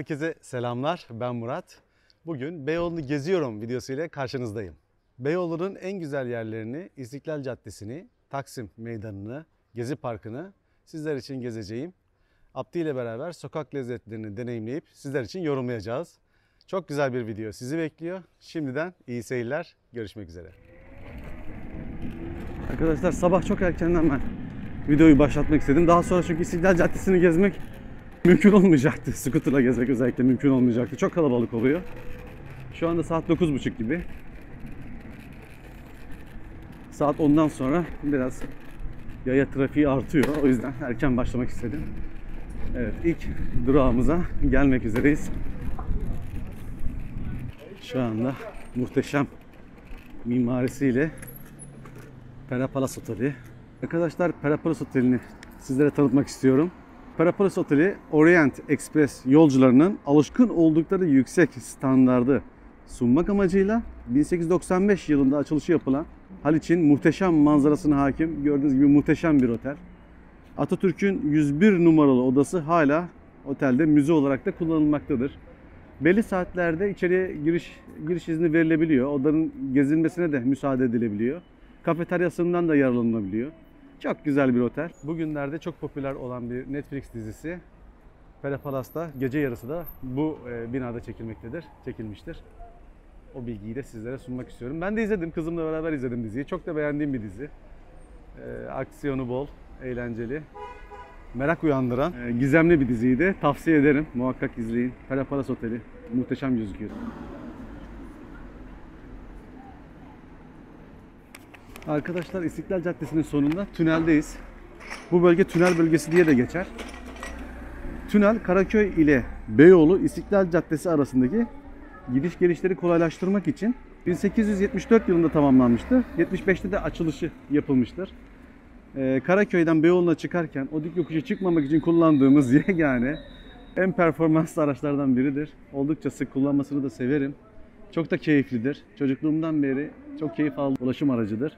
Herkese selamlar, ben Murat. Bugün Beyoğlu'nu geziyorum videosu ile karşınızdayım. Beyoğlu'nun en güzel yerlerini, İstiklal Caddesi'ni, Taksim Meydanı'nı, Gezi Parkı'nı sizler için gezeceğim. Abdi ile beraber sokak lezzetlerini deneyimleyip sizler için yorumlayacağız. Çok güzel bir video sizi bekliyor. Şimdiden iyi seyirler, görüşmek üzere. Arkadaşlar sabah çok erkenden ben videoyu başlatmak istedim. Daha sonra çünkü İstiklal Caddesi'ni gezmek mümkün olmayacaktı. Scooter'la gezmek özellikle mümkün olmayacaktı. Çok kalabalık oluyor. Şu anda saat 9.30 gibi. Saat 10'dan sonra biraz yaya trafiği artıyor. O yüzden erken başlamak istedim. Evet, ilk durağımıza gelmek üzereyiz. Şu anda muhteşem mimarisiyle Pera Palace Oteli. Arkadaşlar Pera Palace Oteli'ni sizlere tanıtmak istiyorum. Pera Palace Oteli, Orient Express yolcularının alışkın oldukları yüksek standardı sunmak amacıyla 1895 yılında açılışı yapılan Haliç'in muhteşem manzarasına hakim, gördüğünüz gibi muhteşem bir otel. Atatürk'ün 101 numaralı odası hala otelde müze olarak da kullanılmaktadır. Belli saatlerde içeriye giriş izni verilebiliyor. Odanın gezilmesine de müsaade edilebiliyor. Kafeteryasından da yararlanılabiliyor. Çok güzel bir otel. Bugünlerde çok popüler olan bir Netflix dizisi Pera Palace'da gece yarısı da bu binada çekilmiştir. O bilgiyi de sizlere sunmak istiyorum. Ben de izledim, kızımla beraber izledim diziyi. Çok da beğendiğim bir dizi. Aksiyonu bol, eğlenceli, merak uyandıran, gizemli bir diziydi. Tavsiye ederim. Muhakkak izleyin. Pera Palace Oteli muhteşem gözüküyor. Arkadaşlar İstiklal Caddesi'nin sonunda tüneldeyiz. Bu bölge tünel bölgesi diye de geçer. Tünel Karaköy ile Beyoğlu İstiklal Caddesi arasındaki gidiş gelişleri kolaylaştırmak için 1874 yılında tamamlanmıştır. 75'te de açılışı yapılmıştır. Karaköy'den Beyoğlu'na çıkarken o dik yokuşa çıkmamak için kullandığımız yegane en performanslı araçlardan biridir. Oldukça sık kullanmasını da severim. Çok da keyiflidir. Çocukluğumdan beri çok keyif aldığım ulaşım aracıdır.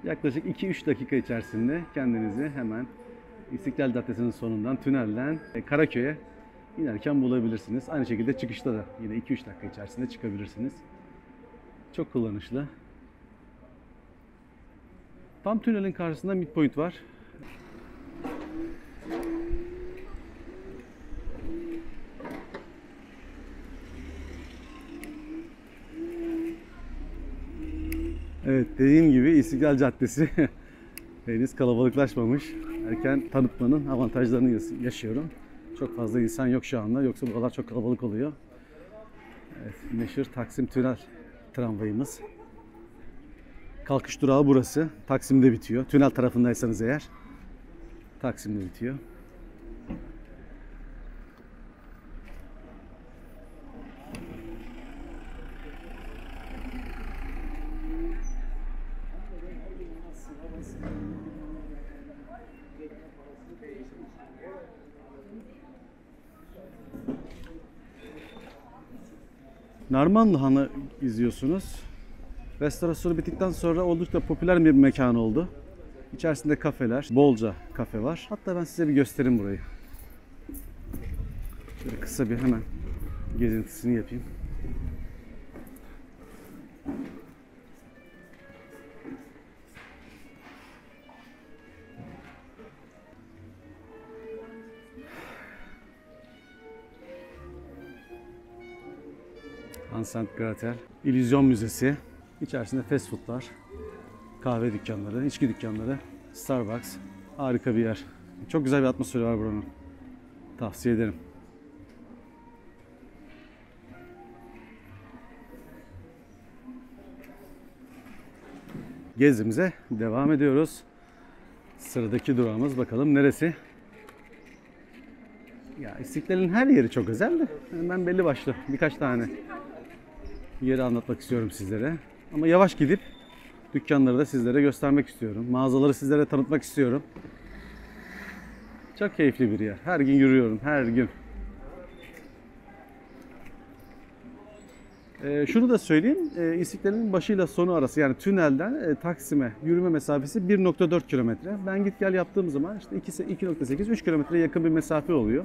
Yaklaşık 2-3 dakika içerisinde kendinizi hemen İstiklal Caddesi'nin sonundan tünelden Karaköy'e inerken bulabilirsiniz. Aynı şekilde çıkışta da yine 2-3 dakika içerisinde çıkabilirsiniz. Çok kullanışlı. Tam tünelin karşısında Midpoint var. Evet, dediğim gibi İstiklal Caddesi henüz kalabalıklaşmamış. Erken tanıtmanın avantajlarını yaşıyorum. Çok fazla insan yok şu anda. Yoksa buralar çok kalabalık oluyor. Evet, meşhur Taksim Tünel tramvayımız. Kalkış durağı burası. Taksim'de bitiyor. Tünel tarafındaysanız eğer Taksim'de bitiyor. Narmanlı Han'ı izliyorsunuz. Restorasyonu bittikten sonra oldukça popüler bir mekan oldu. İçerisinde kafeler, bolca kafe var. Hatta ben size bir göstereyim burayı. Şöyle kısa bir hemen gezintisini yapayım. Vincent Gratel, İllüzyon Müzesi. İçerisinde fast foodlar, kahve dükkanları, içki dükkanları, Starbucks. Harika bir yer. Çok güzel bir atmosferi var buranın. Tavsiye ederim. Gezimize devam ediyoruz. Sıradaki durağımız bakalım neresi? Ya İstiklal'in her yeri çok özel de ben belli başlı birkaç tane yeri anlatmak istiyorum sizlere. Ama yavaş gidip dükkanları da sizlere göstermek istiyorum. Mağazaları sizlere tanıtmak istiyorum. Çok keyifli bir yer. Her gün yürüyorum, her gün. Şunu da söyleyeyim, İstiklal'in başıyla sonu arası yani tünelden Taksim'e yürüme mesafesi 1,4 kilometre. Ben git gel yaptığım zaman işte 2,8, 3 kilometreye yakın bir mesafe oluyor.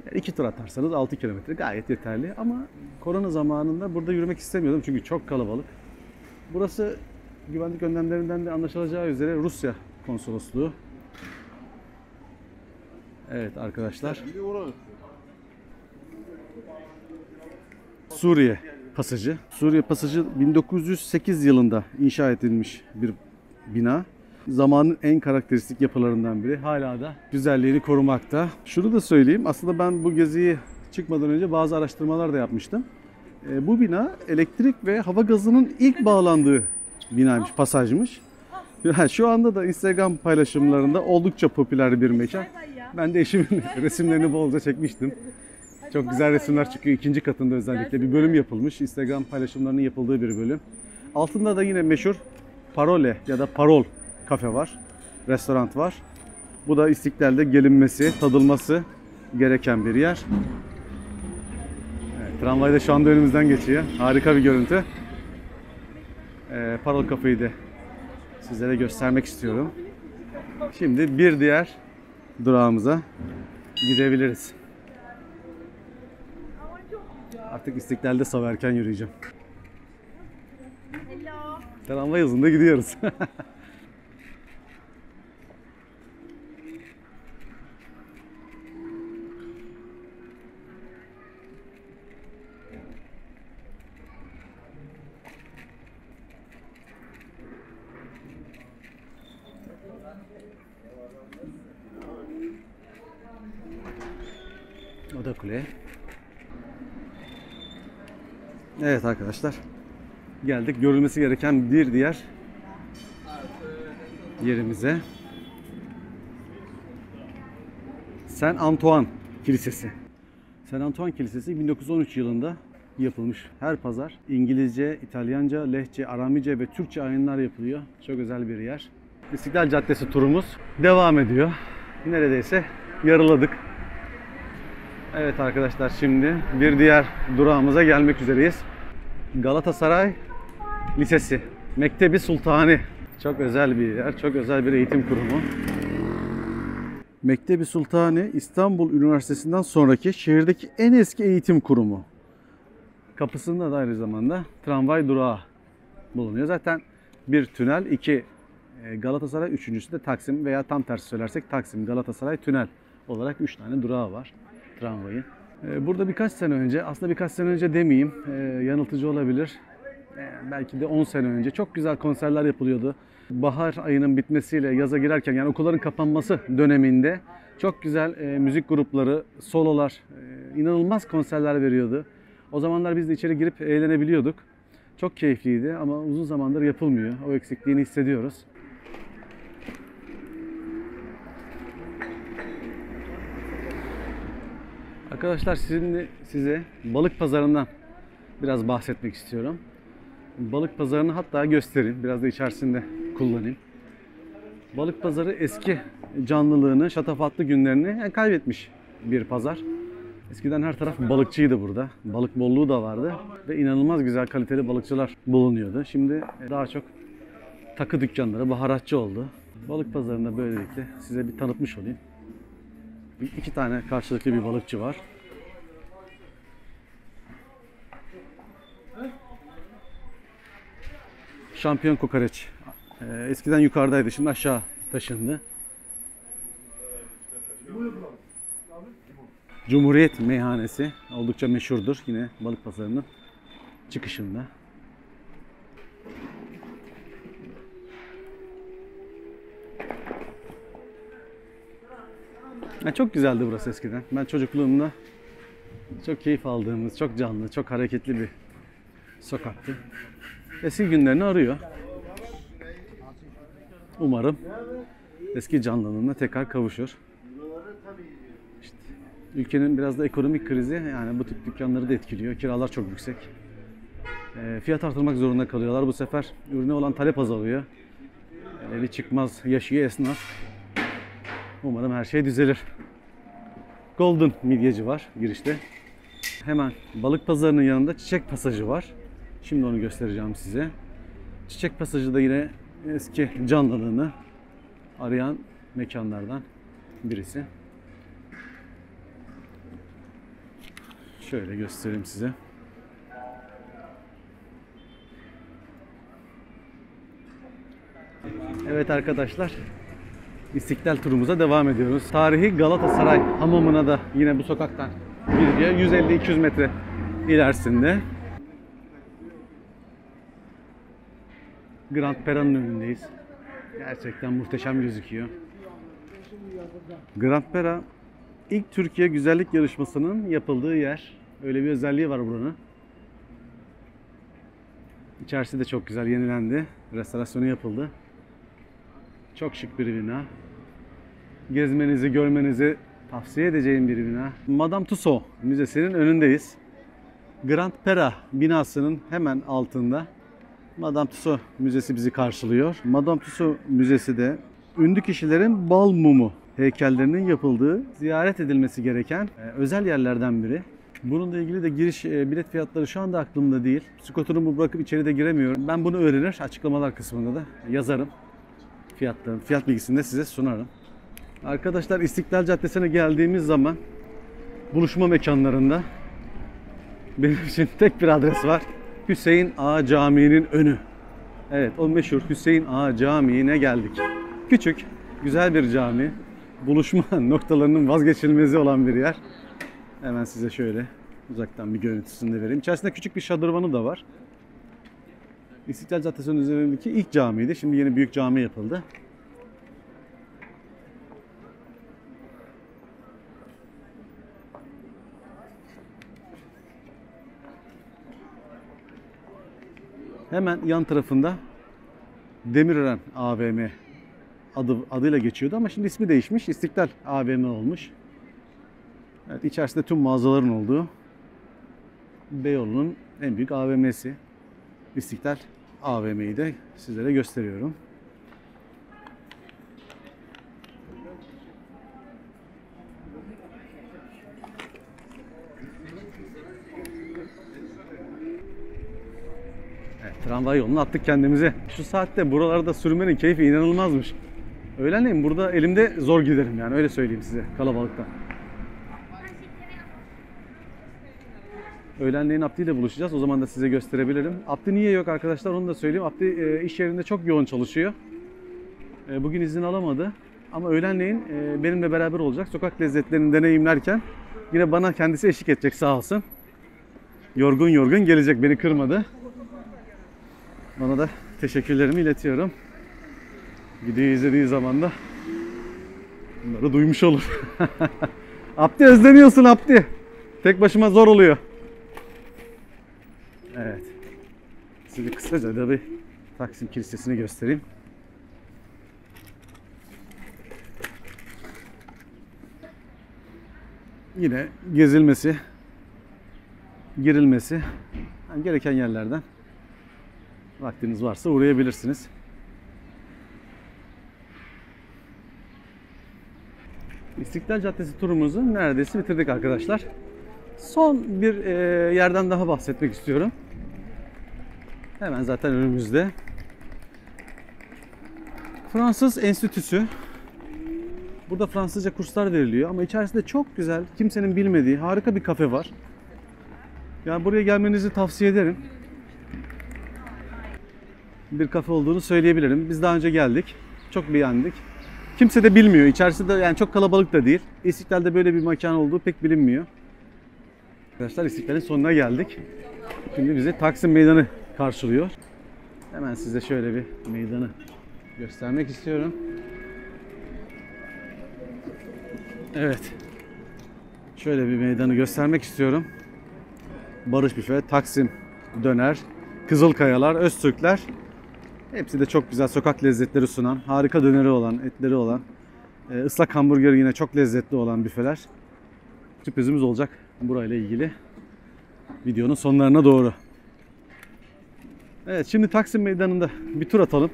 Yani 2 tur atarsanız 6 kilometre gayet yeterli ama korona zamanında burada yürümek istemiyordum çünkü çok kalabalık. Burası güvenlik önlemlerinden de anlaşılacağı üzere Rusya konsolosluğu. Evet arkadaşlar. Suriye Pasajı. Suriye Pasajı 1908 yılında inşa edilmiş bir bina. Zamanın en karakteristik yapılarından biri. Hala da güzelliğini korumakta. Şunu da söyleyeyim. Aslında ben bu geziyi çıkmadan önce bazı araştırmalar da yapmıştım. Bu bina elektrik ve hava gazının ilk bağlandığı binaymış, pasajmış. Şu anda da Instagram paylaşımlarında oldukça popüler bir mekan. Ben de eşimin resimlerini bolca çekmiştim. Çok güzel resimler çıkıyor. İkinci katında özellikle bir bölüm yapılmış. Instagram paylaşımlarının yapıldığı bir bölüm. Altında da yine meşhur Parole ya da Parol kafe var. Restoran var. Bu da İstiklal'de gelinmesi, tadılması gereken bir yer. Evet, tramvay da şu anda önümüzden geçiyor. Harika bir görüntü. Parol kafeyi de sizlere göstermek istiyorum. Şimdi bir diğer durağımıza gidebiliriz. Artık İstiklal'de sabah erken yürüyeceğim. Tramvay hızında gidiyoruz. Oda Kule. Evet arkadaşlar. Geldik görülmesi gereken bir diğer yerimize. Saint Antoine Kilisesi. Saint Antoine Kilisesi 1913 yılında yapılmış. Her pazar İngilizce, İtalyanca, Lehçe, Aramice ve Türkçe ayinler yapılıyor. Çok özel bir yer. İstiklal Caddesi turumuz devam ediyor. Neredeyse yarıladık. Evet arkadaşlar şimdi bir diğer durağımıza gelmek üzereyiz. Galatasaray Lisesi. Mektebi Sultani. Çok özel bir yer, çok özel bir eğitim kurumu. Mektebi Sultani İstanbul Üniversitesi'nden sonraki şehirdeki en eski eğitim kurumu. Kapısında da aynı zamanda tramvay durağı bulunuyor. Zaten bir tünel, iki Galatasaray, üçüncüsü de Taksim veya tam tersi söylersek Taksim, Galatasaray, tünel olarak 3 tane durağı var tramvayın. Burada birkaç sene önce, aslında birkaç sene önce demeyeyim, yanıltıcı olabilir. Belki de 10 sene önce çok güzel konserler yapılıyordu. Bahar ayının bitmesiyle yaza girerken yani okulların kapanması döneminde çok güzel müzik grupları, sololar, inanılmaz konserler veriyordu. O zamanlar biz de içeri girip eğlenebiliyorduk. Çok keyifliydi ama uzun zamandır yapılmıyor. O eksikliğini hissediyoruz. Arkadaşlar size balık pazarından biraz bahsetmek istiyorum. Balık pazarını hatta göstereyim. Biraz da içerisinde kullanayım. Balık pazarı eski canlılığını, şatafatlı günlerini kaybetmiş bir pazar. Eskiden her taraf balıkçıydı burada. Balık bolluğu da vardı ve inanılmaz güzel kaliteli balıkçılar bulunuyordu. Şimdi daha çok takı dükkanları, baharatçı oldu. Balık pazarında böylelikle size bir tanıtmış olayım. İki tane karşılıklı bir balıkçı var. Şampiyon kokoreç. Eskiden yukarıdaydı, şimdi aşağı taşındı. Cumhuriyet Meyhanesi oldukça meşhurdur yine balık pazarının çıkışında. Çok güzeldi burası eskiden. Ben çocukluğumda çok keyif aldığımız, çok canlı, çok hareketli bir sokaktı. Eski günlerini arıyor. Umarım eski canlılığına tekrar kavuşur. İşte, ülkenin biraz da ekonomik krizi yani bu tip dükkanları da etkiliyor. Kiralar çok yüksek. Fiyat artırmak zorunda kalıyorlar. Bu sefer ürüne olan talep azalıyor. Eli çıkmaz yaşıyor esnaf. Umarım her şey düzelir. Golden midyeci var girişte. Hemen balık pazarının yanında Çiçek Pasajı var. Şimdi onu göstereceğim size. Çiçek Pasajı da yine eski canlılığını arayan mekanlardan birisi. Şöyle göstereyim size. Evet arkadaşlar, İstiklal turumuza devam ediyoruz. Tarihi Galatasaray hamamına da yine bu sokaktan giriliyor. 150-200 metre ilerisinde. Grand Pera'nın önündeyiz. Gerçekten muhteşem gözüküyor. Grand Pera ilk Türkiye Güzellik Yarışması'nın yapıldığı yer. Öyle bir özelliği var buranın. İçerisi de çok güzel yenilendi. Restorasyonu yapıldı. Çok şık bir bina. Gezmenizi, görmenizi tavsiye edeceğim bir bina. Madame Tussauds Müzesi'nin önündeyiz. Grand Pera binasının hemen altında Madame Tussauds Müzesi bizi karşılıyor. Madame Tussauds Müzesi de ünlü kişilerin bal mumu heykellerinin yapıldığı, ziyaret edilmesi gereken özel yerlerden biri. Bununla ilgili de giriş bilet fiyatları şu anda aklımda değil. Skuterumu bırakıp içeri de giremiyorum. Ben bunu öğrenir, açıklamalar kısmında da yazarım. Fiyat bilgisini de size sunarım. Arkadaşlar, İstiklal Caddesi'ne geldiğimiz zaman buluşma mekanlarında benim için tek bir adres var. Hüseyin Ağa Camii'nin önü. Evet, o meşhur Hüseyin Ağa Camii'ne geldik. Küçük, güzel bir cami. Buluşma noktalarının vazgeçilmezi olan bir yer. Hemen size şöyle uzaktan bir görüntüsünü de vereyim. İçerisinde küçük bir şadırvanı da var. İstiklal Caddesi'nin üzerindeki ilk camiydi. Şimdi yeni büyük cami yapıldı. Hemen yan tarafında Demirören AVM adıyla geçiyordu ama şimdi ismi değişmiş. İstiklal AVM olmuş. Evet, içerisinde tüm mağazaların olduğu Beyoğlu'nun en büyük AVM'si. İstiklal AVM'yi de sizlere gösteriyorum. Evet, tramvay yoluna attık kendimizi. Şu saatte buralarda sürmenin keyfi inanılmazmış. Öğlenleyin burada elimde zor giderim, yani öyle söyleyeyim size, kalabalıktan. Öğlenleyin Abdi ile buluşacağız. O zaman da size gösterebilirim. Abdi niye yok arkadaşlar, onu da söyleyeyim. Abdi iş yerinde çok yoğun çalışıyor. Bugün izin alamadı. Ama öğlenleyin benimle beraber olacak. Sokak lezzetlerini deneyimlerken yine bana kendisi eşlik edecek, sağ olsun. Yorgun yorgun gelecek, beni kırmadı. Ona da teşekkürlerimi iletiyorum. Videoyu izlediği zaman da bunları duymuş olur. Abdi, özleniyorsun Abdi. Tek başıma zor oluyor. Evet. Size kısaca da bir Taksim Kilisesi'ni göstereyim. Yine gezilmesi, girilmesi gereken yerlerden vaktiniz varsa uğrayabilirsiniz. İstiklal Caddesi turumuzu neredeyse bitirdik arkadaşlar. Son bir yerden daha bahsetmek istiyorum. Hemen zaten önümüzde. Fransız Enstitüsü. Burada Fransızca kurslar veriliyor ama içerisinde çok güzel, kimsenin bilmediği harika bir kafe var. Yani buraya gelmenizi tavsiye ederim. Bir kafe olduğunu söyleyebilirim. Biz daha önce geldik. Çok beğendik. Kimse de bilmiyor. İçerisi de yani çok kalabalık da değil. İstiklal'de böyle bir mekan olduğu pek bilinmiyor. Arkadaşlar, İstiklal'in sonuna geldik. Şimdi bizi Taksim Meydanı karşılıyor. Hemen size şöyle bir meydanı göstermek istiyorum. Evet. Şöyle bir meydanı göstermek istiyorum. Barış Büfe, Taksim Döner, Kızılkayalar, Öztürkler. Hepsi de çok güzel sokak lezzetleri sunan, harika döneri olan, etleri olan, ıslak hamburgeri yine çok lezzetli olan büfeler. Sürprizimiz olacak burayla ilgili videonun sonlarına doğru. Evet, şimdi Taksim Meydanı'nda bir tur atalım.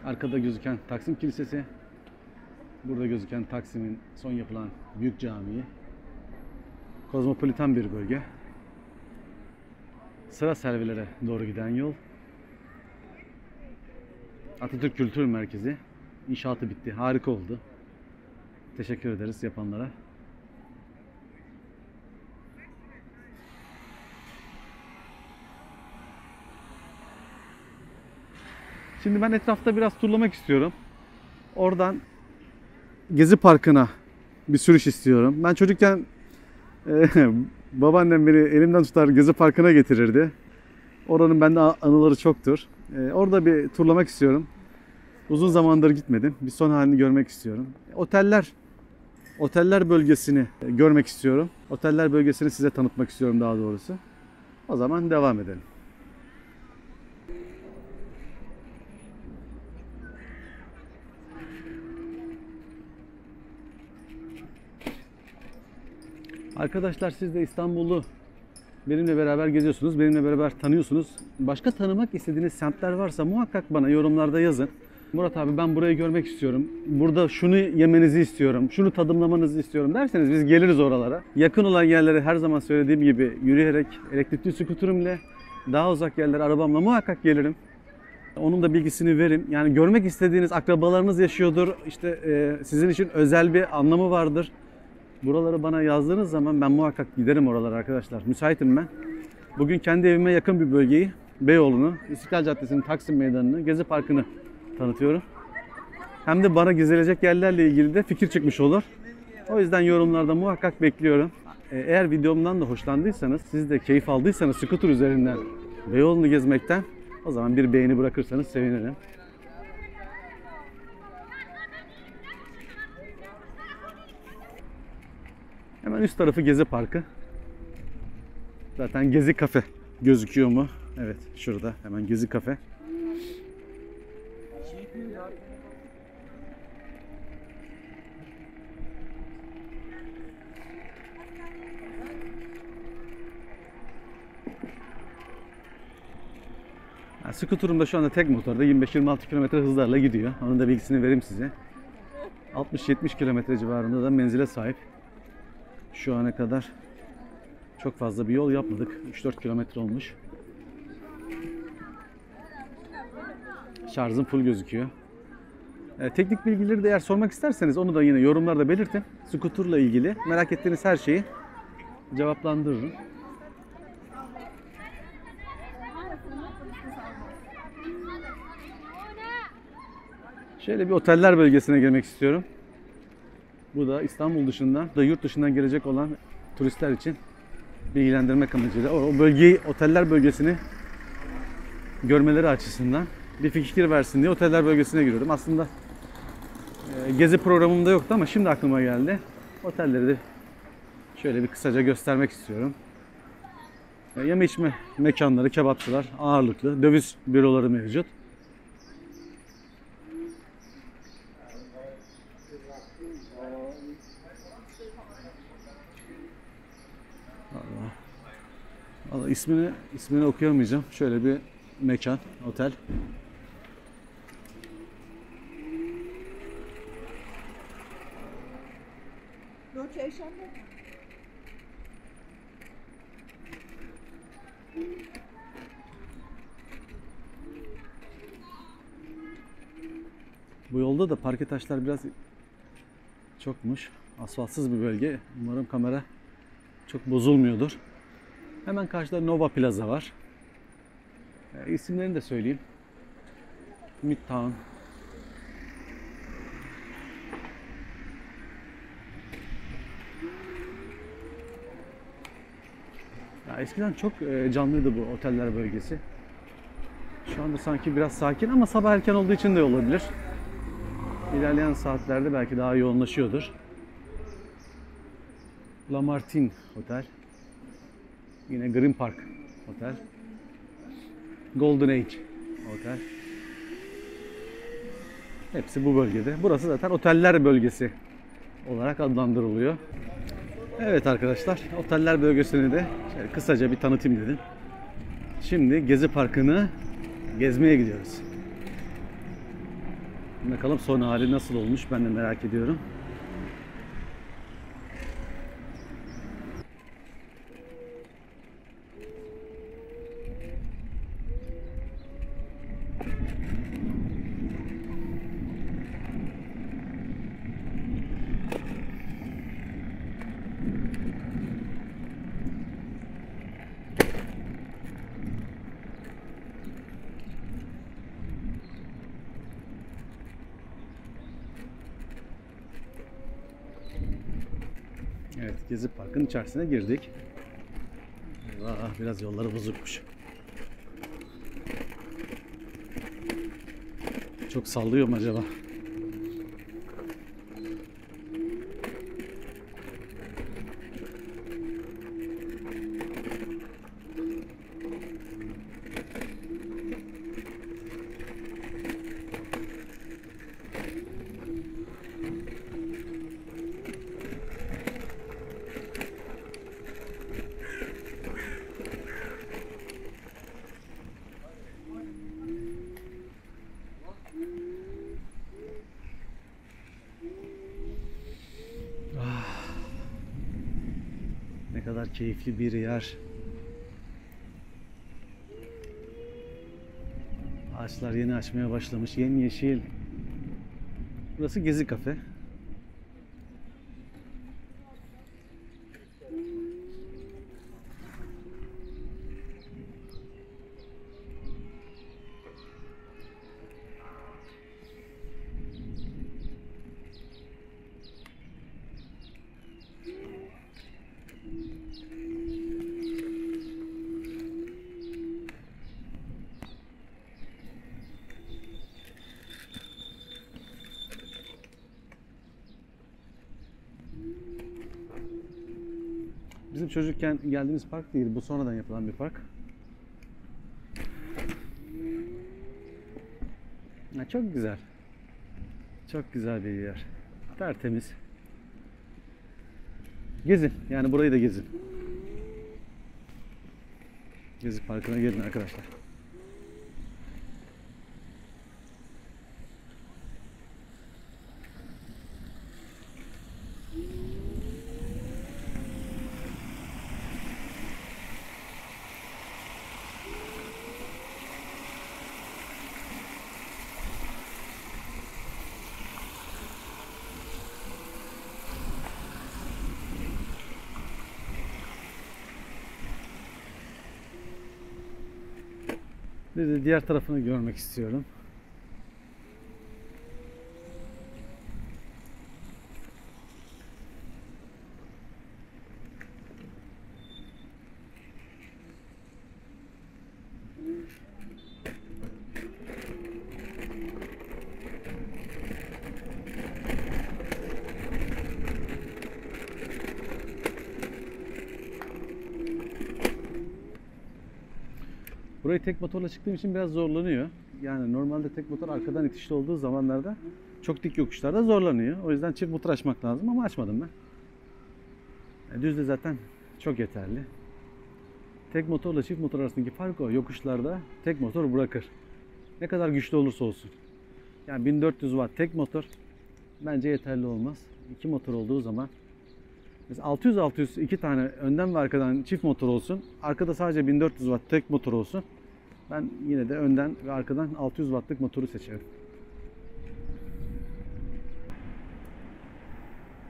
Arkada gözüken Taksim Kilisesi. Burada gözüken Taksim'in son yapılan büyük camii. Kozmopolitan bir bölge. Sıra servilere doğru giden yol. Atatürk Kültür Merkezi. İnşaatı bitti. Harika oldu. Teşekkür ederiz yapanlara. Şimdi ben etrafta biraz turlamak istiyorum. Oradan Gezi Parkı'na bir sürüş istiyorum. Ben çocukken babaannem beni elimden tutar Gezi Parkı'na getirirdi. Oranın bende anıları çoktur. Orada bir turlamak istiyorum. Uzun zamandır gitmedim. Bir son halini görmek istiyorum. Oteller bölgesini görmek istiyorum. Oteller bölgesini size tanıtmak istiyorum daha doğrusu. O zaman devam edelim. Arkadaşlar siz de İstanbul'u benimle beraber geziyorsunuz, benimle beraber tanıyorsunuz. Başka tanımak istediğiniz semtler varsa muhakkak bana yorumlarda yazın. Murat abi ben burayı görmek istiyorum, burada şunu yemenizi istiyorum, şunu tadımlamanızı istiyorum derseniz biz geliriz oralara. Yakın olan yerlere her zaman söylediğim gibi yürüyerek, elektrikli skuterimle, daha uzak yerlere arabamla muhakkak gelirim. Onun da bilgisini verin. Yani görmek istediğiniz akrabalarınız yaşıyordur, işte sizin için özel bir anlamı vardır. Buraları bana yazdığınız zaman ben muhakkak giderim oralara arkadaşlar. Müsaitim ben. Bugün kendi evime yakın bir bölgeyi, Beyoğlu'nu, İstiklal Caddesi'nin Taksim Meydanı'nı, Gezi Parkı'nı tanıtıyorum. Hem de bana gezilecek yerlerle ilgili de fikir çıkmış olur. O yüzden yorumlarda muhakkak bekliyorum. Eğer videomdan da hoşlandıysanız, siz de keyif aldıysanız scooter üzerinden Beyoğlu'nu gezmekten, o zaman bir beğeni bırakırsanız sevinirim. Hemen üst tarafı Gezi Parkı. Zaten Gezi Kafe gözüküyor mu? Evet, şurada hemen Gezi Kafe. Yani skuterum da şu anda tek motorda 25-26 km hızlarla gidiyor. Onun da bilgisini vereyim size. 60-70 km civarında da menzile sahip. Şu ana kadar çok fazla bir yol yapmadık. 3-4 kilometre olmuş. Şarjım full gözüküyor. Teknik bilgileri de eğer sormak isterseniz onu da yine yorumlarda belirtin. Scooter'la ilgili merak ettiğiniz her şeyi cevaplandırırım. Şöyle bir oteller bölgesine girmek istiyorum. Bu da İstanbul dışından da yurt dışından gelecek olan turistler için bilgilendirmek amacıyla o bölgeyi, oteller bölgesini görmeleri açısından bir fikir versin diye oteller bölgesine giriyorum. Aslında gezi programımda yoktu ama şimdi aklıma geldi. Otelleri de şöyle bir kısaca göstermek istiyorum. Yeme içme mekanları, kebapçılar ağırlıklı, döviz büroları mevcut. Allah ismini okuyamayacağım. Şöyle bir mekan, otel. Bu yolda da parke taşlar biraz çokmuş. Asfaltsız bir bölge. Umarım kamera çok bozulmuyordur. Hemen karşıda Nova Plaza var. İsimlerini de söyleyeyim. Midtown. Ya eskiden çok canlıydı bu oteller bölgesi. Şu anda sanki biraz sakin ama sabah erken olduğu için de olabilir. İlerleyen saatlerde belki daha yoğunlaşıyordur. Lamartine Otel. Yine Green Park Otel. Golden Age Otel. Hepsi bu bölgede. Burası zaten oteller bölgesi olarak adlandırılıyor. Evet arkadaşlar, oteller bölgesini de şöyle kısaca bir tanıtayım dedim. Şimdi Gezi Parkı'nı gezmeye gidiyoruz. Bakalım son hali nasıl olmuş, ben de merak ediyorum. Evet, Gezi Park'ın içerisine girdik. Eyvah, biraz yolları bozukmuş. Çok sallıyor mu acaba? Ne kadar keyifli bir yer. Ağaçlar yeni açmaya başlamış, yemyeşil. Burası Gezi Kafe. Bizim çocukken geldiğimiz park değil, bu sonradan yapılan bir park. Çok güzel. Çok güzel bir yer. Tertemiz. Gezin, yani burayı da gezin. Gezi Parkı'na gelin arkadaşlar. Bir de diğer tarafını görmek istiyorum. Burayı tek motorla çıktığım için biraz zorlanıyor. Yani normalde tek motor arkadan itişli olduğu zamanlarda çok dik yokuşlarda zorlanıyor. O yüzden çift motor açmak lazım ama açmadım ben. Düzde zaten çok yeterli. Tek motorla çift motor arasındaki fark o. Yokuşlarda tek motor bırakır. Ne kadar güçlü olursa olsun. Yani 1400 watt tek motor bence yeterli olmaz. İki motor olduğu zaman mesela 600-600 iki tane önden ve arkadan çift motor olsun. Arkada sadece 1400 watt tek motor olsun. Ben yine de önden ve arkadan 600 wattlık motoru seçerim.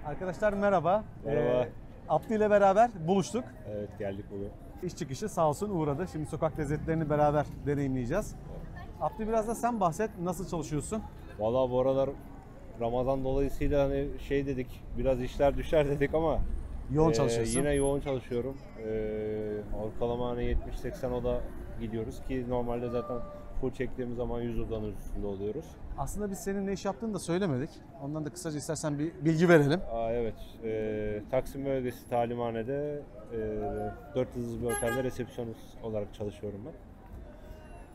Arkadaşlar merhaba. Merhaba. Abdü ile beraber buluştuk. Evet, geldik bugün. İş çıkışı sağ olsun uğradı. Şimdi sokak lezzetlerini beraber deneyimleyeceğiz. Abdü, biraz da sen bahset. Nasıl çalışıyorsun? Vallahi bu aralar Ramazan dolayısıyla hani şey dedik, biraz işler düşer dedik ama Yoğun çalışıyorsun. yine yoğun çalışıyorum. Ortalama hani 70-80 oda gidiyoruz ki normalde zaten full çektiğimiz zaman 100 odanın üstünde oluyoruz. Aslında biz senin ne iş yaptığını da söylemedik. Ondan da kısaca istersen bir bilgi verelim. Evet, Taksim bölgesi talimhanede 4 yıldızlı bir otelde resepsiyonist olarak çalışıyorum ben.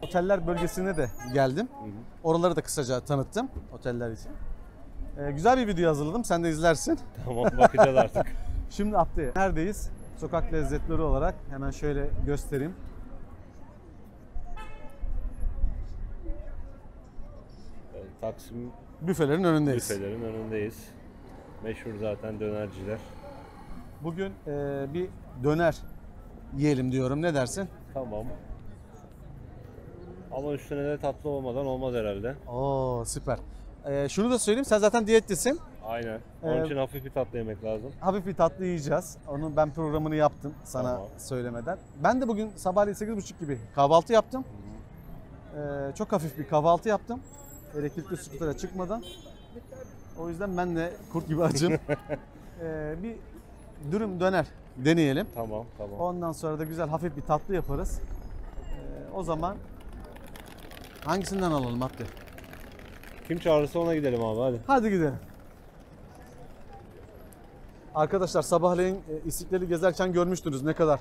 Oteller bölgesine de geldim. Oraları da kısaca tanıttım oteller için. Güzel bir video hazırladım. Sen de izlersin. Tamam, bakacağız artık. Şimdi Abdü, neredeyiz? Sokak lezzetleri olarak hemen şöyle göstereyim. Taksim büfelerin önündeyiz. Büfelerin önündeyiz. Meşhur zaten dönerciler. Bugün bir döner yiyelim diyorum. Ne dersin? Tamam. Ama üstüne de tatlı olmadan olmaz herhalde. Oo süper. Şunu da söyleyeyim. Sen zaten diyettesin. Aynen. Onun için hafif bir tatlı yemek lazım. Hafif bir tatlı yiyeceğiz. Onun ben programını yaptım sana Tamam. söylemeden. Ben de bugün sabahleyin 8.30 gibi kahvaltı yaptım. Çok hafif bir kahvaltı yaptım. Elektrikli skutere çıkmadan. O yüzden ben de kurt gibi acım. Bir dürüm döner deneyelim. Tamam. Ondan sonra da güzel hafif bir tatlı yaparız. O zaman hangisinden alalım Abdi? Kim çağırırsa ona gidelim abi hadi. Hadi gidelim. Arkadaşlar sabahleyin İstiklal'i gezerken görmüştünüz ne kadar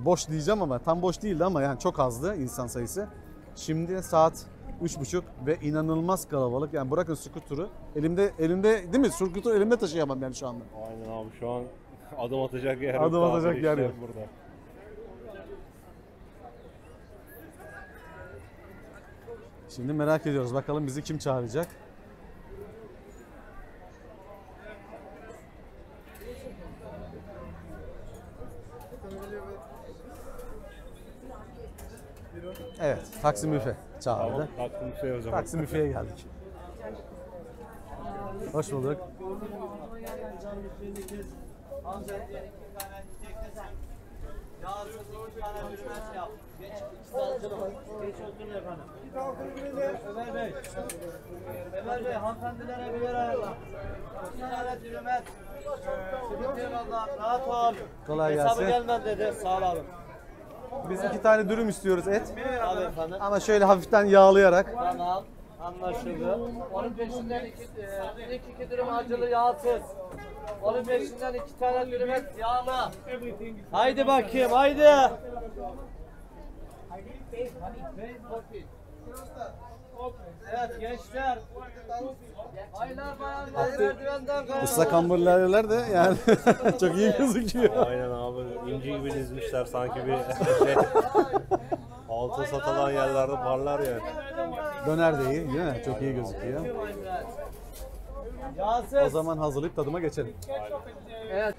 boş diyeceğim ama tam boş değildi ama yani çok azdı insan sayısı. Şimdi saat 3.30 ve inanılmaz kalabalık. Yani bırakın skuturu. Elimde değil mi? Skuturu elimde taşıyamam yani şu anda. Aynen abi şu an adım atacak yer yok. Adım atacak Tabiri yer işte yok. Burada. Şimdi merak ediyoruz. Bakalım bizi kim çağıracak? Evet, Taksim Büfe çağırdı. Tamam. Tatlım şey o zaman. Taksim Büfe'ye geldik. Hoş bulduk. Ömer Bey, hanımefendilere bir yer ayarla. Evet, hürmet. Sıkıntı yok Allah, rahat ol. Kolay Hesabı gelsin. gelmez dedi, sağ ol abi. Biz 2 tane dürüm istiyoruz et. Abi efendim. Ama şöyle hafiften yağlayarak. Tamam, anlaşıldı. Onun peşinden iki dürüm acılı yağsız. Onun peşinden 2 tane dürüm et yağlı. Haydi bakayım, haydi. Evet gençler. Aylar bayanlar merdivenden kayar. Islak hamburgerler de yani çok iyi gözüküyor. Aynen abi. İnci gibi dizmişler sanki bir şey. Altın satılan yerlerde parlar yani. Döner de iyi değil mi? Çok iyi gözüküyor. Yağsız. O zaman hazırlayıp tadıma geçelim. Evet.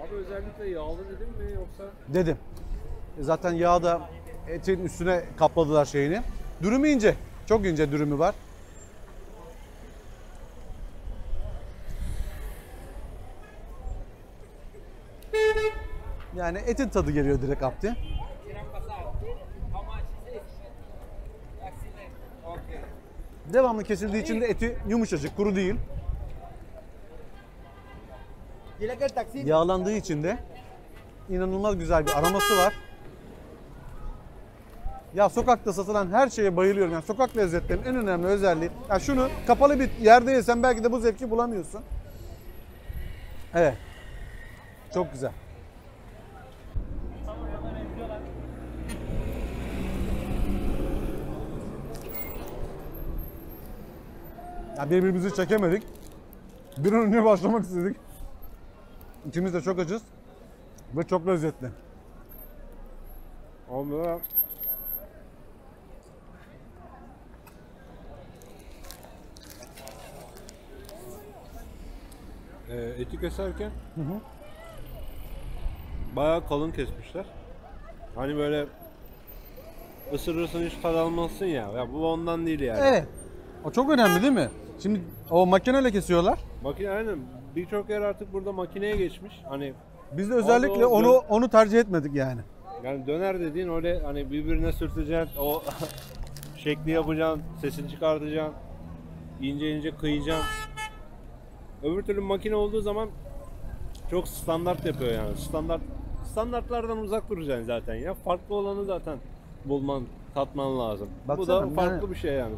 Abi özellikle yağlı dedim mi yoksa? Dedim. Zaten yağ da etin üstüne kapladılar şeyini. Dürümü ince. Çok ince dürümü var. Yani etin tadı geliyor direkt Abdi. Devamlı kesildiği için de eti yumuşacık, kuru değil. Yağlandığı için de inanılmaz güzel bir aroması var. Ya sokakta satılan her şeye bayılıyorum. Yani sokak lezzetlerinin en önemli özelliği. Ya şunu kapalı bir yerde yesen belki de bu zevki bulamıyorsun. Evet. Çok güzel. Ya birbirimizi çekemedik. Bir an önce başlamak istedik. İkimiz de çok acız ve çok lezzetli. Ama eti keserken bayağı kalın kesmişler. Hani böyle ısırırsın hiç tad almazsın ya. Ya bu ondan değil yani. Evet. O çok önemli değil mi? Şimdi o makineyle kesiyorlar. Makine aynen birçok yer artık burada makineye geçmiş. Hani Biz de özellikle Orada onu tercih etmedik yani. yani döner dediğin öyle hani birbirine sürteceksin, o şekli yapacaksın, sesini çıkartacaksın, ince ince kıyacaksın. Öbür türlü makine olduğu zaman çok standart yapıyor yani. Standartlardan uzak duracaksın zaten ya. Farklı olanı zaten bulman, tatman lazım. Bu Baksana, da farklı yani- bir şey yani.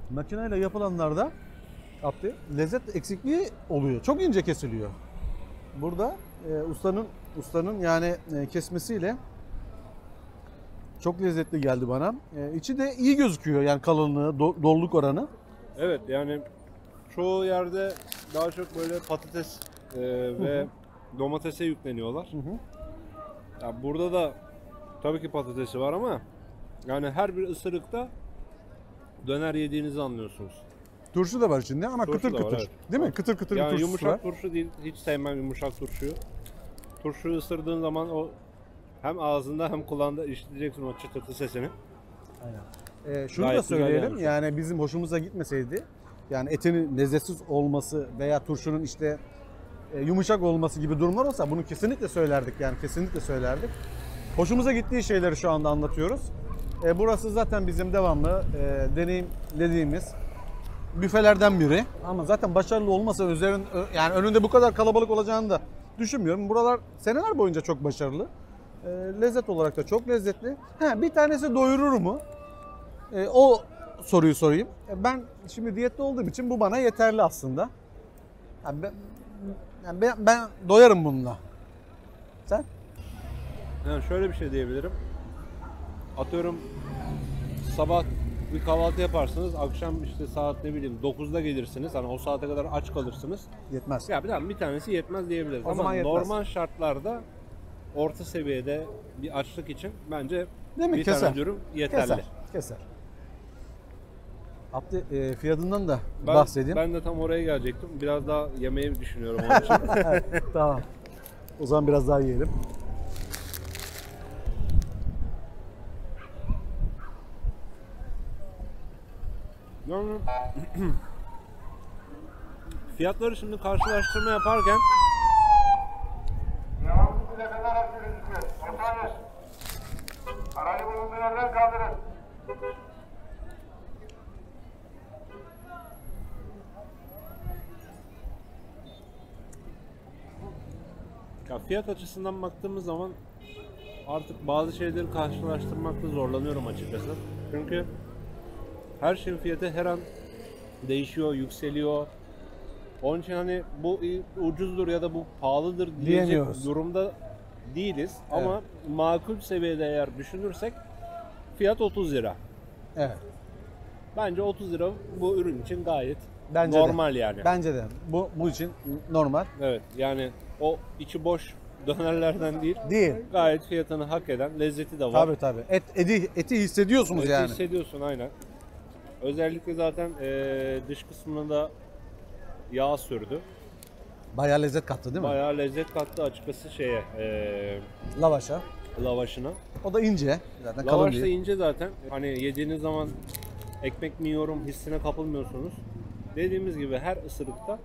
Makineyle yapılanlarda Abdi, lezzet eksikliği oluyor. Çok ince kesiliyor. Burada ustanın yani kesmesiyle çok lezzetli geldi bana. İçi de iyi gözüküyor yani kalınlığı, doluluk oranı. Evet yani çoğu yerde daha çok böyle patates ve domatese yükleniyorlar. Hı hı. Ya burada da tabii ki patatesi var ama yani her bir ısırıkta döner yediğinizi anlıyorsunuz. Turşu da var içinde ama Turşu kıtır da var, kıtır. evet. Değil mi? Kıtır kıtır bir Yani turşusu yumuşak var. turşu değil. Hiç sevmem yumuşak turşuyu. Turşuyu ısırdığın zaman o hem ağzında hem kulağında işleyeceksin o çıtırtı sesini. Şunu Gayet da güzel söyleyelim. yani. Yani bizim hoşumuza gitmeseydi, yani etinin lezzetsiz olması veya turşunun işte yumuşak olması gibi durumlar olsa bunu kesinlikle söylerdik. Yani kesinlikle söylerdik. Hoşumuza gittiği şeyleri şu anda anlatıyoruz. Burası zaten bizim devamlı deneyimlediğimiz büfelerden biri. Ama zaten başarılı olmasa yani önünde bu kadar kalabalık olacağını da düşünmüyorum. Buralar seneler boyunca çok başarılı. Lezzet olarak da çok lezzetli. Bir tanesi doyurur mu? O soruyu sorayım. Ben şimdi diyette olduğum için bu bana yeterli aslında. Ben doyarım bununla. Sen? Yani şöyle bir şey diyebilirim. Atıyorum sabah bir kahvaltı yaparsınız, akşam işte saat ne bileyim 9'da gelirsiniz. Hani o saate kadar aç kalırsınız. Yetmez. Ya bir tanesi yetmez diyebiliriz. O Ama zaman yetmez. normal şartlarda orta seviyede bir açlık için bence Değil mi? bir Keser. tane dürüm yeterli. Keser. Abdi fiyatından da bahsedeyim. Ben de tam oraya gelecektim. Biraz daha yemeği düşünüyorum onun için. Tamam. O zaman biraz daha yiyelim. Yani fiyatları şimdi karşılaştırma yaparken Devamlı plakalar açıyoruz. Oturun. Aracı bulunduğu yerden kaldırın. ya fiyat açısından baktığımız zaman artık bazı şeyleri karşılaştırmakta zorlanıyorum açıkçası. Çünkü her şeyin fiyatı her an değişiyor, yükseliyor. Onun için hani bu ucuzdur ya da bu pahalıdır diyecek Diyemiyoruz. durumda değiliz. Ama makul seviyede eğer düşünürsek fiyat 30 lira. Evet. Bence 30 lira bu ürün için gayet Bence normal de. yani. Bence de. Bu için normal. Evet yani o içi boş dönerlerden değil. Değil. Gayet fiyatını hak eden, lezzeti de var. Tabii tabii. Eti hissediyorsunuz Eti yani. hissediyorsun aynen. Özellikle zaten dış kısmına da yağ sürdü. Bayağı lezzet kattı değil mi? Bayağı lezzet kattı açıkçası şeye, Lavaşa. lavaşına. O da ince. Zaten kalın Lavaş da değil. ince zaten. Hani yediğiniz zaman ekmek mi yiyorum hissine kapılmıyorsunuz. Dediğimiz gibi her ısırıkta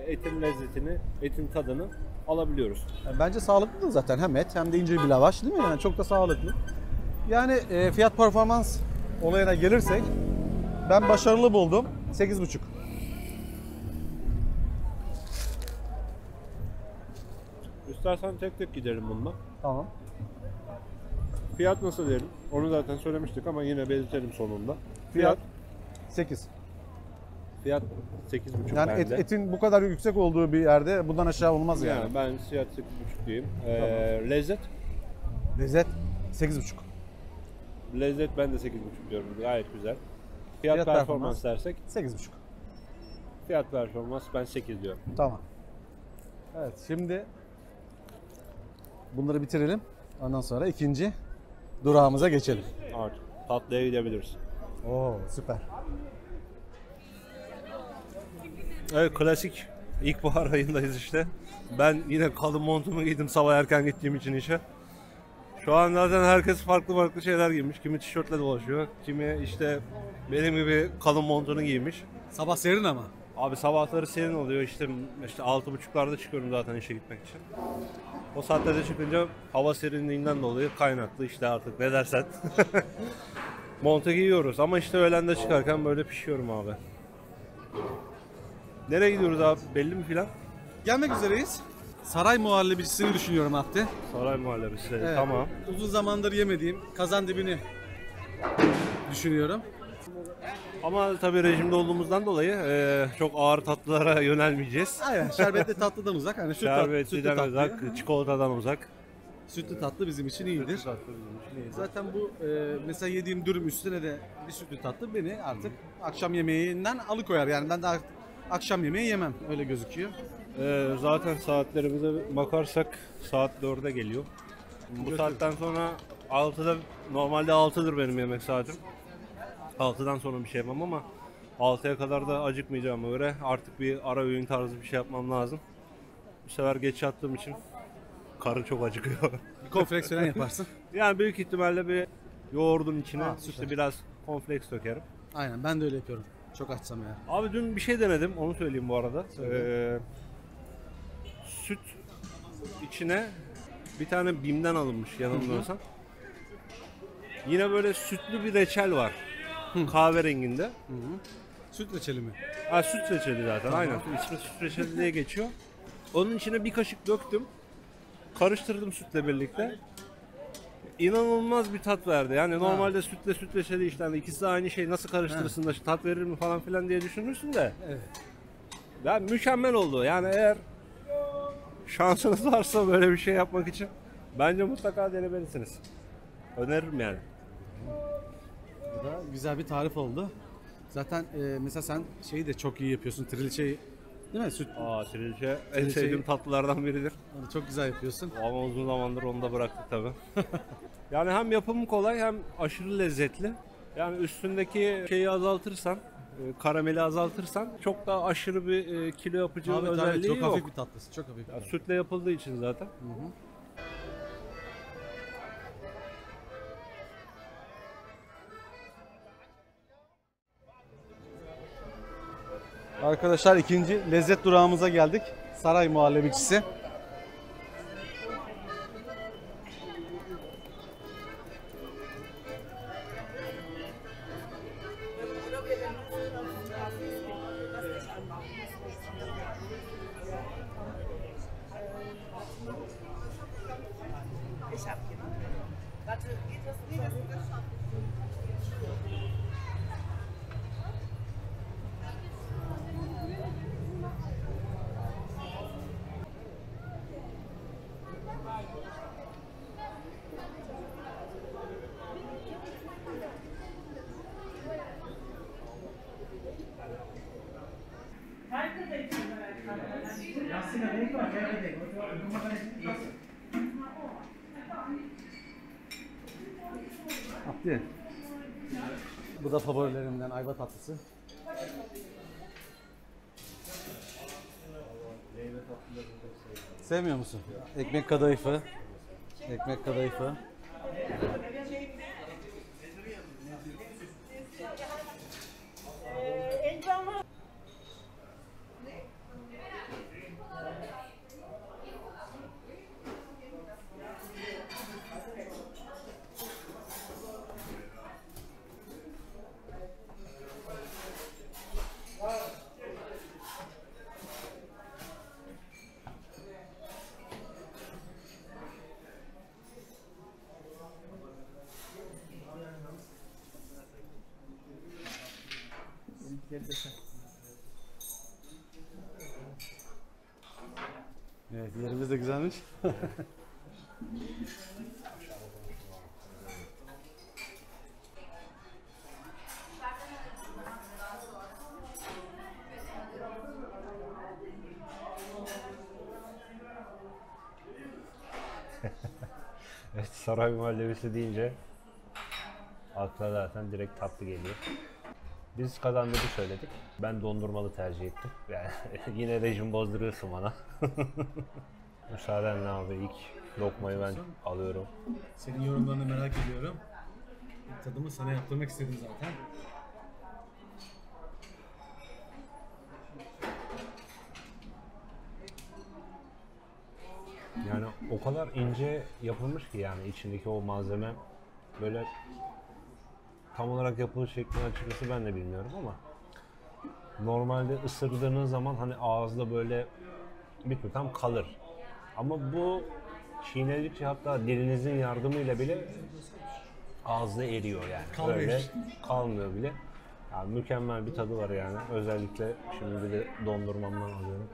etin lezzetini, etin tadını alabiliyoruz. Bence sağlıklı da zaten hem et hem de ince bir lavaş değil mi? Yani çok da sağlıklı. Yani fiyat performans olayına gelirsek ben başarılı buldum. 8,5. İstersen tek tek gidelim bununla. Tamam. Fiyat nasıl diyelim? Onu zaten söylemiştik ama yine belirtelim sonunda. Fiyat 8. Fiyat 8,5 Yani bende. etin bu kadar yüksek olduğu bir yerde bundan aşağı olmaz yani. Yani ben fiyat 8,5 diyeyim. Lezzet? Lezzet 8,5. Lezzet ben de 8,5 diyorum. Gayet güzel. Fiyat Fiyat performans performans. dersek 8,5. fiyat performans ben 8 diyorum. Tamam. Evet şimdi bunları bitirelim. Ondan sonra ikinci durağımıza geçelim. Artık tatlıya gidebiliriz. Oo süper. Evet klasik ilkbahar ayındayız işte. Ben yine kalın montumu giydim sabah erken gittiğim için işe. Şu an zaten herkes farklı şeyler giymiş. Kimi tişörtle dolaşıyor, kimi işte benim gibi kalın montunu giymiş. Sabah serin ama. Abi sabahları serin oluyor işte 6.30'larda çıkıyorum zaten işe gitmek için. O saatlerde çıkınca hava serinliğinden dolayı kaynaklı işte artık ne dersen. Montu giyiyoruz ama işte öğlende çıkarken böyle pişiyorum abi. Nereye gidiyoruz abi? Belli mi filan? Gelmek üzereyiz. Saray muhallebicisini düşünüyorum Abdi. Saray muhallebisi. Evet. Tamam. Uzun zamandır yemediğim kazan dibini düşünüyorum. Ama tabii rejimde olduğumuzdan dolayı çok ağır tatlılara yönelmeyeceğiz. Aynen şerbetli tatlıdan uzak. Hani sütlü Şerbetliden tatlı. uzak, çikolatadan uzak. Sütlü tatlı bizim için iyidir. Zaten bu mesela yediğim dürüm üstüne de bir sütlü tatlı beni artık akşam yemeğinden alıkoyar. Yani ben de artık akşam yemeği yemem öyle gözüküyor. Zaten saatlerimize bakarsak saat 4'e geliyor. Bu saatten sonra 6'da, normalde 6'dır benim yemek saatim. 6'dan sonra bir şey yapmam ama 6'ya kadar da acıkmayacağıma göre artık bir ara öğün tarzı bir şey yapmam lazım. Bu sefer geç yattığım için karın çok acıkıyor. Bir konfleks falan yaparsın. Yani büyük ihtimalle bir yoğurdun içine Ha, işte süper. biraz cornflakes dökerim. Aynen ben de öyle yapıyorum. Çok açsam eğer. Abi dün bir şey denedim, onu söyleyeyim bu arada. Süt içine bir tane Bim'den alınmış yanılmıyorsam. Yine böyle sütlü bir reçel var. Kahverenginde. Süt reçeli mi? Ha, süt reçeli zaten aynen. İsmi süt reçeli diye geçiyor. Onun içine bir kaşık döktüm. Karıştırdım sütle birlikte. İnanılmaz bir tat verdi. Yani normalde sütle süt reçeli işte hani ikisi de aynı şey, nasıl karıştırırsın da tat verir mi falan filan diye düşünürsün de. Evet. Ya mükemmel oldu. Yani eğer şansınız varsa böyle bir şey yapmak için bence mutlaka denemelisiniz. Öneririm yani. Bu da güzel bir tarif oldu. Zaten mesela sen şeyi de çok iyi yapıyorsun. Trilçeyi değil mi? Süt. Trilce en Trilceyi- sevdiğim tatlılardan biridir. Onu çok güzel yapıyorsun. Ama uzun zamandır onu da bıraktık tabi. Yani hem yapımı kolay hem aşırı lezzetli. Yani üstündeki şeyi azaltırsan, karameli azaltırsan çok da aşırı bir kilo yapıcı Tabii tabii özelliği çok yok. hafif bir tatlısı. Çok hafif bir Ya, tatlı. sütle yapıldığı için zaten. Arkadaşlar ikinci lezzet durağımıza geldik. Saray muhallebicisi. Abdi. Bu da favorilerimden ayva tatlısı. Sevmiyor musun? Ekmek kadayıfı. Ekmek kadayıfı. Evet, yerimiz de güzelmiş. Evet, saray muhallebisi deyince akla zaten direkt tatlı geliyor. Biz kazandığını söyledik. Ben dondurmalı tercih ettim. Yani yine rejim bozduruyorsun bana. Müsaadenle abi ilk lokmayı ben alıyorum. Senin yorumlarını merak ediyorum. Tadımı sana yaptırmak istedim zaten. Yani o kadar ince yapılmış ki yani içindeki o malzeme böyle tam olarak yapılış şeklini açıkçası ben de bilmiyorum ama normalde ısırdığınız zaman hani ağızda böyle bir tutam kalır. Ama bu çiğnedikçe hatta dilinizin yardımıyla bile ağızda eriyor yani. Kalmıyor. Öyle kalmıyor bile. Yani mükemmel bir tadı var yani. Özellikle şimdi bir de dondurmamdan alıyorum.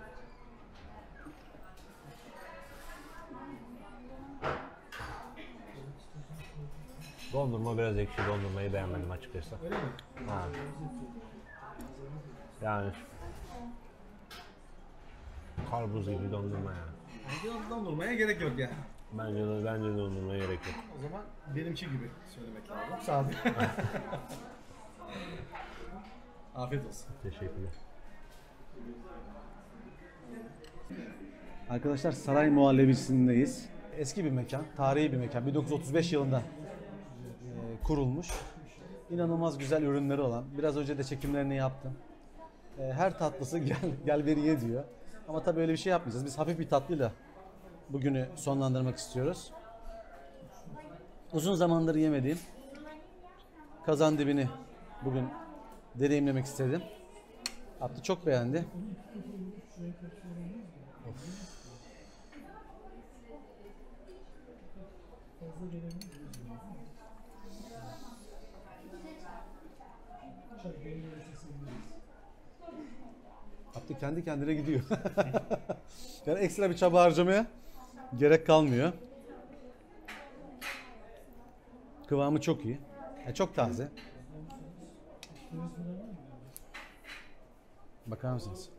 Dondurma biraz ekşi, dondurmayı beğenmedim açıkçası. Öyle mi? Ha. Yani Karpuz gibi dondurma ya. Bence dondurmaya gerek yok yani. Bence dondurmaya gerek yok. O zaman benimki gibi söylemek lazım. Sade. Afiyet olsun. Teşekkürler. Arkadaşlar Saray Muhallebisi'ndeyiz. Eski bir mekan, tarihi bir mekan. 1935 yılında kurulmuş. İnanılmaz güzel ürünleri olan. Biraz önce de çekimlerini yaptım. Her tatlısı gel beni ye diyor. Ama tabii öyle bir şey yapmayacağız. Biz hafif bir tatlıyla bugünü sonlandırmak istiyoruz. Uzun zamandır yemediğim kazandibini bugün deneyimlemek istedim. Abdü çok beğendi. Of. Abdü kendi kendine gidiyor. Yani ekstra bir çaba harcamaya gerek kalmıyor. Kıvamı çok iyi. Çok taze. Bakar mısınız?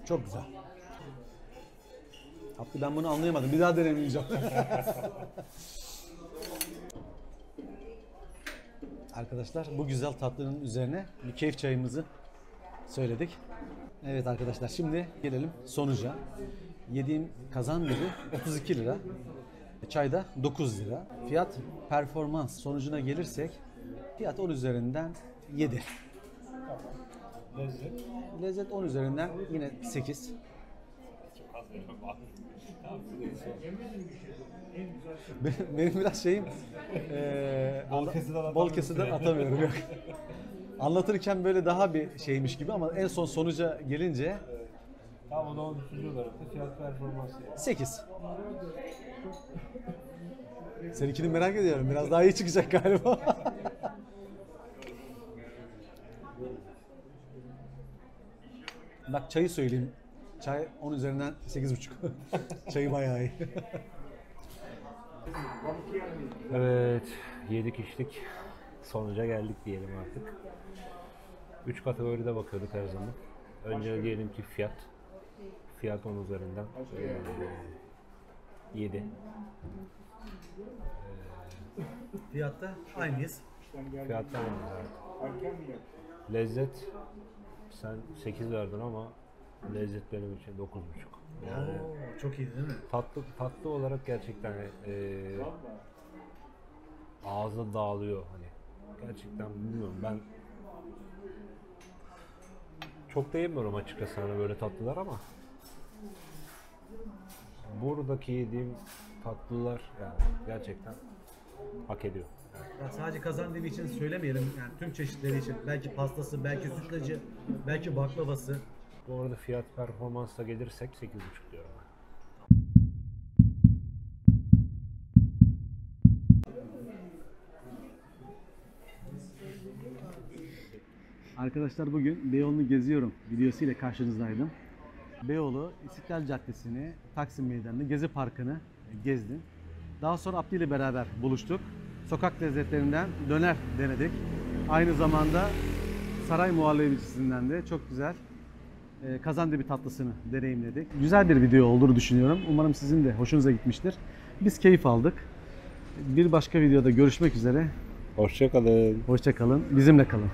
Çok güzel. Abdü ben bunu anlayamadım. Bir daha deneyimleyeceğim. Arkadaşlar bu güzel tatlının üzerine bir keyif çayımızı söyledik. Evet arkadaşlar şimdi gelelim sonuca. Yediğim kazandibi 32 lira. Çay da 9 lira. Fiyat performans sonucuna gelirsek fiyat 10 üzerinden 7. Lezzet 10 üzerinden yine 8. Benim biraz şeyim bol keseden atamıyorum yok. Anlatırken böyle daha bir şeymiş gibi ama en son sonuca gelince Tamam o zaman düşünce olarak da fiyat performansı. 8. Seninkini merak ediyorum. Biraz daha iyi çıkacak galiba. Bak çayı söyleyeyim. Çay 10 üzerinden 8,5. Çayı bayağı iyi. Evet, yedik içtik. Sonuca geldik diyelim artık. 3 kategoride bakıyorduk her zaman. Önce diyelim ki fiyat. Fiyat 10 üzerinden 7. Fiyatta aynıyız. Fiyattan lezzet sen 8 verdin ama lezzet benim için 9,5. Yani Çok iyi değil mi? tatlı olarak gerçekten ağza dağılıyor hani. Gerçekten bilmiyorum ben çok da yemiyorum açıkçası hani böyle tatlılar ama buradaki yediğim tatlılar yani gerçekten hak ediyor. Ya sadece kazandibi için söylemeyelim. Yani tüm çeşitleri için. Belki pastası, belki sütlacı, belki baklavası. Bu arada fiyat performansla gelirsek 8,5 diyorum ben. Arkadaşlar bugün Beyoğlu'nu geziyorum videosu ile karşınızdaydım. Beyoğlu, İstiklal Caddesi'ni, Taksim Meydanı'nı, Gezi Parkı'nı gezdim. Daha sonra Abdü ile beraber buluştuk. Sokak lezzetlerinden döner denedik. Aynı zamanda Saray Muhallebicisi'nden de çok güzel kazandibi tatlısını deneyimledik. Güzel bir video olduğunu düşünüyorum. Umarım sizin de hoşunuza gitmiştir. Biz keyif aldık. Bir başka videoda görüşmek üzere. Hoşça kalın. Hoşça kalın. Bizimle kalın.